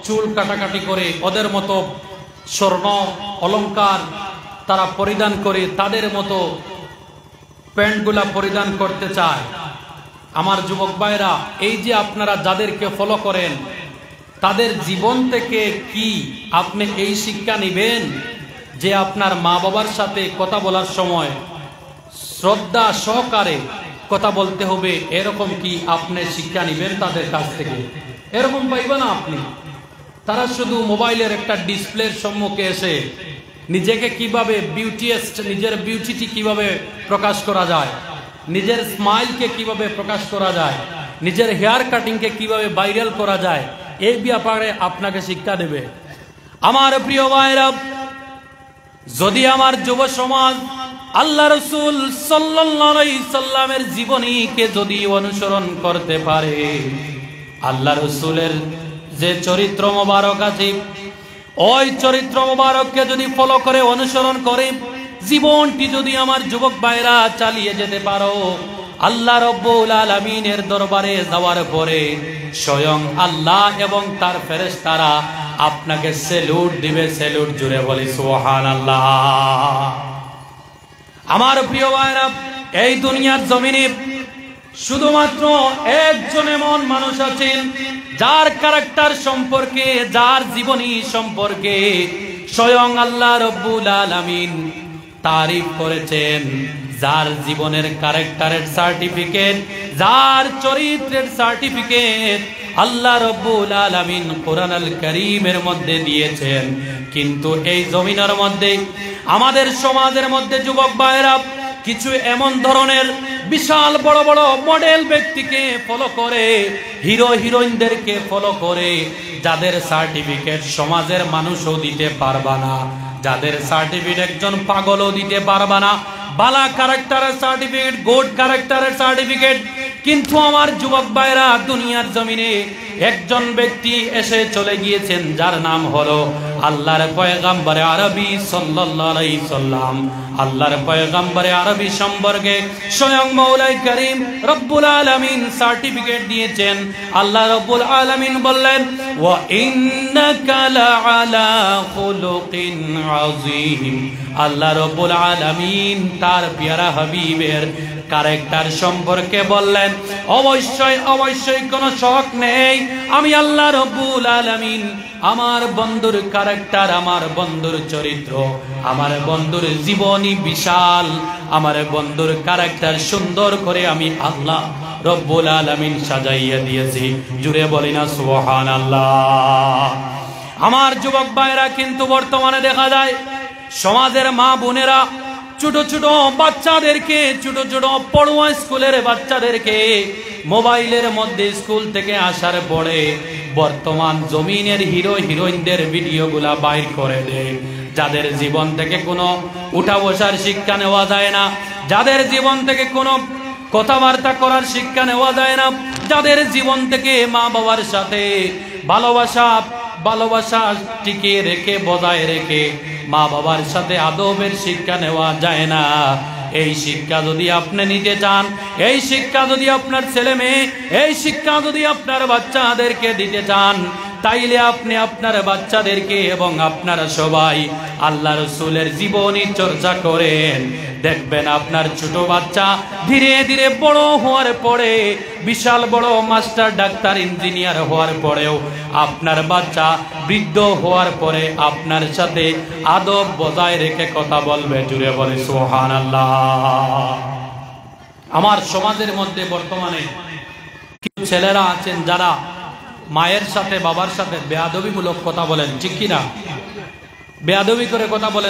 চুল কাটাকাটি করে, ওদের মতো স্বর্ণ অলংকার তারা পরিধান করে, তাদের মতো প্যান্টগুলা পরিধান করতে চায়। আমার যুবক ভাইরা, এই যে আপনারা যাদেরকে ফলো করেন, তাদের জীবন থেকে কি আপনি এই শিক্ষা নেবেন যে আপনার মা বাবার সাথে কথা বলার সময় শ্রদ্ধা সহকারে কথা বলতে হবে? এরকম কি আপনি শিক্ষা নেবেন তাদের কাছ থেকে? এরকম পাইবেন না আপনি। তারা শুধু মোবাইলের একটা ডিসপ্লের সম্মুখে এসে নিজেকে কিভাবে বিউটিয়েস্ট, নিজের বিউটিটি কিভাবে প্রকাশ করা যায়, নিজের স্মাইলকে কিভাবে প্রকাশ করা যায়, নিজের হেয়ার কাটিংকে কিভাবে ভাইরাল করা যায়, এই ব্যাপারে আপনাকে শিক্ষা দেবে। আমার প্রিয় ভাইরা, যদি আমার যুব সমাজ আল্লাহ রাসূল সাল্লাল্লাহু আলাইহি সাল্লামের জীবনীকে যদি অনুসরণ করতে পারে, আল্লাহ রাসূলের যে চরিত্র মোবারক আছে, ওই চরিত্র মোবারককে যদি ফলো করে অনুসরণ করে জীবনটি যদি আমার যুবক ভাইরা চালিয়ে যেতে পারো, আল্লাহ রাব্বুল আলামিনের দরবারে যাওয়ার পরে স্বয়ং আল্লাহ এবং তার ফেরেশতারা আপনাকে স্যালুট দিবে। স্যালুট জুড়ে বলি সুবহানাল্লাহ। আমার প্রিয় ভাইরা, এই দুনিয়ার জমিনে শুধুমাত্র একজন এমন মানুষ আছেন যার ক্যারেক্টার সম্পর্কে, যার জীবনী সম্পর্কে স্বয়ং আল্লাহ রাব্বুল আলামিন তারিফ করেছেন, যার জীবনের ক্যারেক্টারের সার্টিফিকেট, যার চরিত্রের সার্টিফিকেট আল্লাহ রাব্বুল আলামিন কোরআনুল কারীমের মধ্যে দিয়েছেন। কিন্তু এই জমিনের মধ্যে, আমাদের সমাজের মধ্যে যুবক ভাইরা কিছু এমন ধরনের বিশাল বড় বড় মডেল ব্যক্তিকে ফলো করে, হিরো হিরোইনদেরকে ফলো করে, যাদের সার্টিফিকেট সমাজের মানুষও দিতে পারবা না, যাদের সার্টিফিকেট একজন পাগলও দিতে পারবা না, বালা ক্যারেক্টারের সার্টিফিকেট, গুড ক্যারেক্টারের সার্টিফিকেট। কিন্তু আমার যুবক ভাইরা, দুনিয়ার জমিনে একজন ব্যক্তি এসে চলে গিয়েছেন, যার নাম হলো আল্লাহর পয়গম্বর আরবি সাল্লাল্লাহু আলাইহি সাল্লাম। আল্লাহর পয়গম্বর আরবি সম্পর্কে স্বয়ং মওলাই করিম রব্বুল আলামিন সার্টিফিকেট দিয়েছেন। আল্লাহ রব্বুল আলামিন বললেন, ওয়া ইন্নাকা লাআলা খুলুকিন আযীম। আল্লাহ রব্বুল আলামিন তার প্যারা হাবিবের ক্যারেক্টার সম্পর্কে বললেন, অবশ্যই অবশ্যই কোনো শক নেই, আমি আল্লাহ রব্বুল আলামিন আমার বন্ধুর ক্যারেক্টার, আমার বন্ধুর চরিত্র, আমার বন্ধুর জীবনী বিশাল, আমার বন্ধুর ক্যারেক্টার সুন্দর করে আমি আল্লাহ রব্বুল আলামিন সাজাইয়া দিয়েছি। জুড়ে বলি না সুবহানাল্লাহ। আমার যুবক ভাইরা, কিন্তু বর্তমানে দেখা যায় সমাজের মা বোনেরা ছোট ছোট বাচ্চাদেরকে, ছোট ছোট পড়ুয়া স্কুলের বাচ্চাদেরকে মোবাইলের মধ্যে স্কুল থেকে আসার পরে বর্তমান জমিনের হিরো হিরোইনদের ভিডিওগুলা বাইর করে দেয়, যাদের জীবন থেকে কোনো উঠা বসার শিক্ষা নেওয়া যায় না, যাদের জীবন থেকে কোনো কথাবার্তা করার শিক্ষা নেওয়া যায় না, যাদের জীবন থেকে মা বাবার সাথে ভালোবাসা টিকিয়ে রেখে, বজায় রেখে মা বাবার সাথে আদবের শিক্ষা নেওয়া যায় না। এই শিক্ষা যদি আপনি নিতে চান, এই শিক্ষা যদি আপনার ছেলে মেয়ে, এই শিক্ষা যদি আপনার বাচ্চাদেরকে দিতে চান, তাইলে আপনি আপনার বাচ্চাদেরকে এবং আপনারা সবাই আল্লাহ রাসূলের জীবনী চর্চা করেন। দেখবেন আপনার ছোট বাচ্চা ধীরে ধীরে বড় হওয়ার পরে, বিশাল বড় মাস্টার, ডাক্তার, ইঞ্জিনিয়ার হওয়ার পরেও আপনার বাচ্চা বৃদ্ধ হওয়ার পরে আপনার সাথে আদব বজায় রেখে কথা বলবে। জুড়ে বলে সুবহানাল্লাহ। আমার সমাজের মধ্যে বর্তমানে কিছু ছেলেরা আছেন যারা মায়ের সাথে বাবার সাথে বেয়াদবিমূলক কথা বলেন, ঠিক কিনা? বেয়াদবি করে কথা বলেন।